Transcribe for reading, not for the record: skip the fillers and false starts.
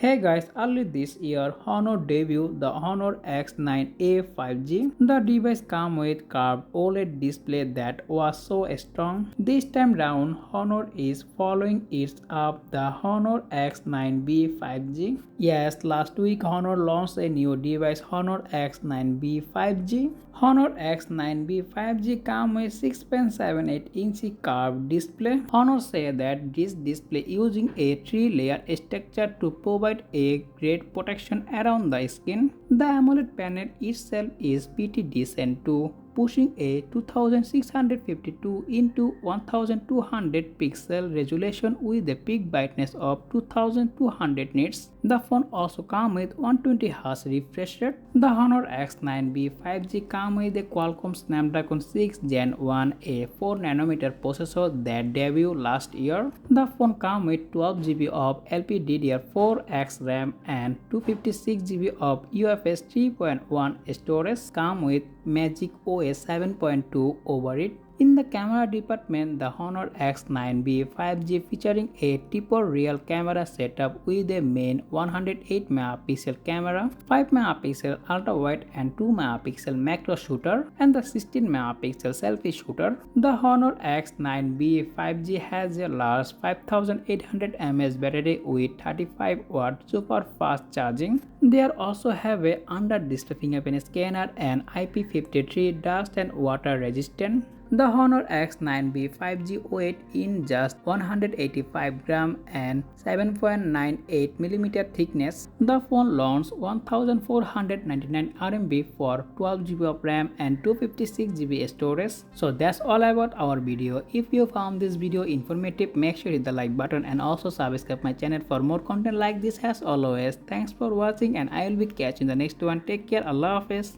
Hey guys, early this year, Honor debuted the Honor X9a 5G. The device came with curved OLED display that was so strong. This time round, Honor is following it up the Honor X9b 5G. Yes, last week Honor launched a new device Honor X9b 5G. Honor X9b 5G came with 6.78-inch curved display. Honor said that this display using a three-layer structure to provide a great protection around the skin. The AMOLED panel itself is pretty decent too, pushing a 2652 into 1200 pixel resolution with a peak brightness of 2200 nits. The phone also comes with 120Hz refresh rate. The Honor X9b 5G comes with a Qualcomm Snapdragon 6 Gen 1, a 4nm processor that debuted last year. The phone comes with 12GB of LPDDR4X RAM and 256GB of UFS 3.1 storage. Comes with MagicOS 7.2 over it. In the camera department, the Honor X9b 5G featuring a triple real camera setup with a main 108MP camera, 5MP ultrawide and 2MP macro shooter, and the 16MP selfie shooter. The Honor X9b 5G has a large 5800 mAh battery with 35W super fast charging. They also have a under-display fingerprint scanner and IP53 dust and water resistant. The Honor X9b 5G weighed in just 185 grams and 7.98mm thickness. The phone launched 1499 RMB for 12GB of RAM and 256GB storage. So that's all about our video. If you found this video informative, make sure to hit the like button and also subscribe my channel for more content like this. As always, thanks for watching and I will be catching the next one. Take care. Allah Hafiz.